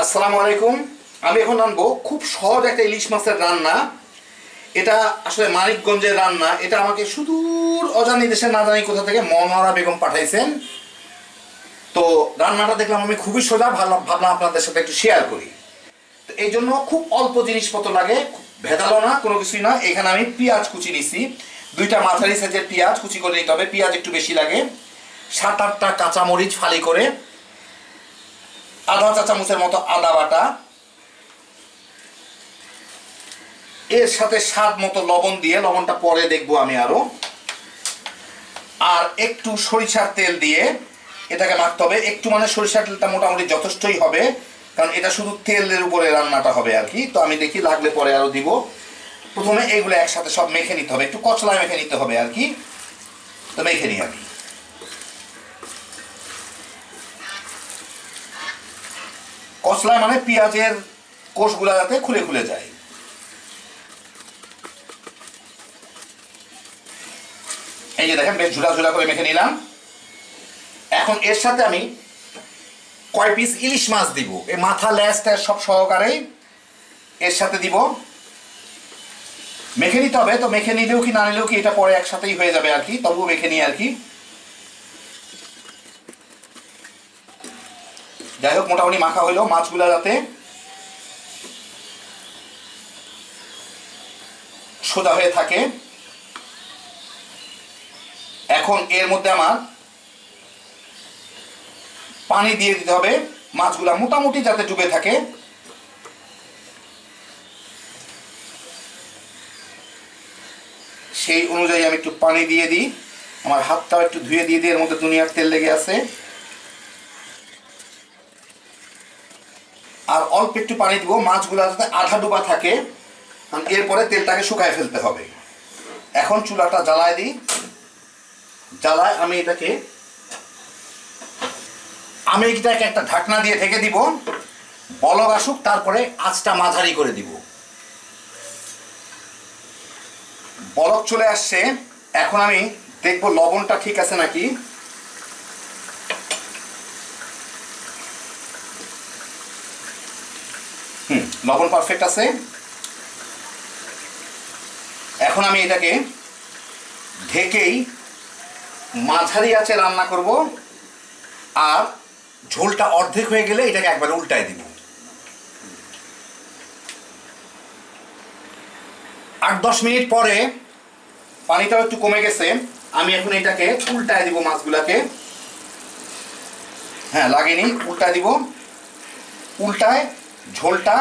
আসসালামু আলাইকুম। আমি এখন রান্নবো খুব সহজ একটা ইলিশ মাছের রান্না। এটা আসলে মানিকগঞ্জের রান্না। এটা আমাকে সুদূর অজানি দেশে না জানি কোথা থেকে মনোয়ারা বেগম পাঠাইছেন। তো রান্নাটা দেখলাম আমি খুবই সোজা, ভাবলাম আপনাদের সাথে একটু শেয়ার করি। তো এই জন্য খুব অল্প জিনিসপত্র লাগে, ভেজালো না, কোনো কিছুই না। এখানে আমি পেঁয়াজ কুচি নিছি, 2টা মাঝারি সাইজের পেঁয়াজ কুচি করে নিতে হবে, পেঁয়াজ একটু বেশি লাগে। 7-8টা কাঁচামরিচ ফালি করে, আধা চা চামচের মতো আদা বাটা, এর সাথে স্বাদ মতো লবণ দিয়ে, লবণটা পরে দেখবো আমি আরো, আর একটু সরিষার তেল দিয়ে এটাকে মাখতে হবে। একটু মানে সরিষার তেলটা মোটামুটি যথেষ্টই হবে, কারণ এটা শুধু তেলের উপরে রান্নাটা হবে আর কি। তো আমি দেখি, লাগলে পরে আরো দিব। প্রথমে এইগুলো একসাথে সব মেখে নিতে হবে, একটু কচলায় মেখে নিতে হবে আর কি। তো মেখে নিই আমি। কচলায় মানে পেঁয়াজের কোষগুলা যাতে খুলে খুলে যায়। এই যে দেখেন, বেশ ঝুলা ঝুলা করে মেখে নিলাম। এখন এর সাথে আমি কয় পিস ইলিশ মাছ দিব, এই মাথা লেজ টেজ সব সহকারেই এর সাথে দিব। মেখে নিতে হবে। তো মেখে নিলেও কি না নিলেও কি এটা পরে একসাথেই হয়ে যাবে আর কি, তবুও মেখে নিই আর কি। যাই হোক, মোটামুটি মাখা হইলো মাছগুলা যাতে সোজা হয়ে থাকে। এখন এর মধ্যে আমার পানি দিয়ে দিতে হবে, মাছগুলা মোটামুটি যাতে ডুবে থাকে। সেই অনুযায়ী আমি একটু পানি দিয়ে দিই। আমার হাতটাও একটু ধুয়ে দিয়ে দিই, এর মধ্যে দুনিয়ার তেল লেগে আছে। আর অল্প একটু পানি দিব, মাছগুলা যাতে আধা ডুবা থাকে, কারণ এরপরে তেলটাকে শুকায় ফেলতে হবে। এখন চুলাটা জ্বালায় দিই। জ্বালায় আমি এটাকে একটা ঢাকনা দিয়ে ঢেকে দিব, বলক আসুক, তারপরে আঁচটা মাঝারি করে দিব। বলক চলে আসছে, এখন আমি দেখবো লবণটা ঠিক আছে নাকি। লবণ পারফেক্ট আছে। এখন আমি এটাকে ঢেকেই মাঝারি আঁচে রান্না করব, আর ঝোলটা অর্ধেক হয়ে গেলে এটাকে একবারে উল্টায় দিব। 8-10 মিনিট পরে পানিটাও একটু কমে গেছে। আমি এখন এটাকে উল্টায় দিব, মাছগুলাকে, হ্যাঁ লাগেনি, উল্টায় দিব। উল্টায় ঝোলটা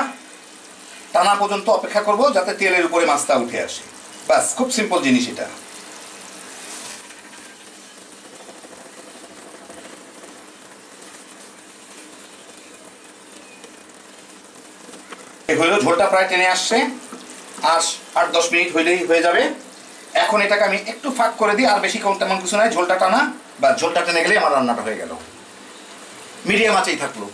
টানা পর্যন্ত অপেক্ষা করব, যাতে তেলের উপরে মাছটা উঠে আসে। ব্যাস, খুব সিম্পল জিনিস এটা। হইলো, ঝোলটা প্রায় টেনে আসছে, আর 8-10 মিনিট হইলেই হয়ে যাবে। এখন এটাকে আমি একটু ফাঁক করে দিই, আর বেশি তেমন কিছু নয়, ঝোলটা টানা, বা ঝোলটা টেনে গেলেই আমার রান্নাটা হয়ে গেল। মিডিয়াম আঁচেই থাকলো।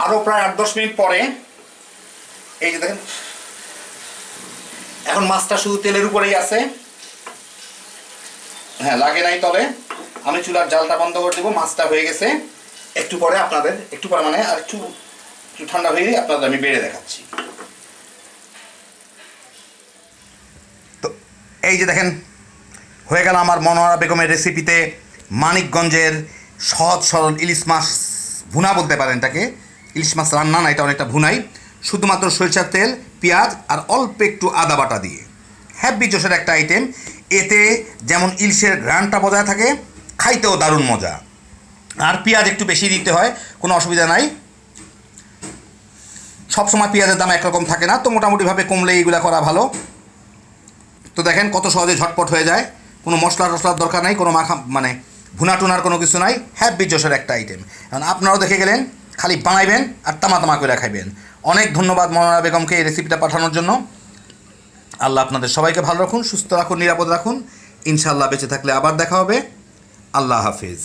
আরো প্রায় 8-10 মিনিট পরে এই যে দেখেন, এখন মাছটা শুধু তেলের উপরেই আছে, হ্যাঁ লাগে নাই তবে। আমি চুলার জালটা বন্ধ করে দেবো, মাছটা হয়ে গেছে। একটু পরে আপনাদের, একটু পরে মানে আর একটু ঠান্ডা হয়ে আপনাদের আমি বেড়ে দেখাচ্ছি। তো এই যে দেখেন, হয়ে গেল আমার মনোয়ারা বেগমের রেসিপিতে মানিকগঞ্জের সহজ সরল ইলিশ মাছ ভুনা বলতে পারেন এটাকে। ইলিশ মাছ রান্না না, এটা অনেকটা ভুনাই, শুধুমাত্র সরিষার তেল, পেঁয়াজ আর অল্প একটু আদা বাটা দিয়ে। হ্যাপি জোশের একটা আইটেম। এতে যেমন ইলিশের ঘ্রাণটা বজায় থাকে, খাইতেও দারুণ মজা। আর পেঁয়াজ একটু বেশি দিতে হয়, কোনো অসুবিধা নাই। সবসময় পেঁয়াজের দাম একরকম থাকে না, তো মোটামুটিভাবে কমলে এইগুলো করা ভালো। তো দেখেন কত সহজে ঝটপট হয়ে যায়, কোনো মশলা টশলার দরকার নাই, কোনো মাখা মানে ভুনা টুনার কোনো কিছু নাই। হ্যাপি জোশের একটা আইটেম। কারণ আপনারাও দেখে গেলেন, খালি বানাইবেন আর তামা করে খাইবেন। অনেক ধন্যবাদ মনোয়ারা বেগমকে এই রেসিপিটা পাঠানোর জন্য। আল্লাহ আপনাদের সবাইকে ভালো রাখুন, সুস্থ রাখুন, নিরাপদ রাখুন। ইনশাআল্লাহ বেঁচে থাকলে আবার দেখা হবে। আল্লাহ হাফিজ।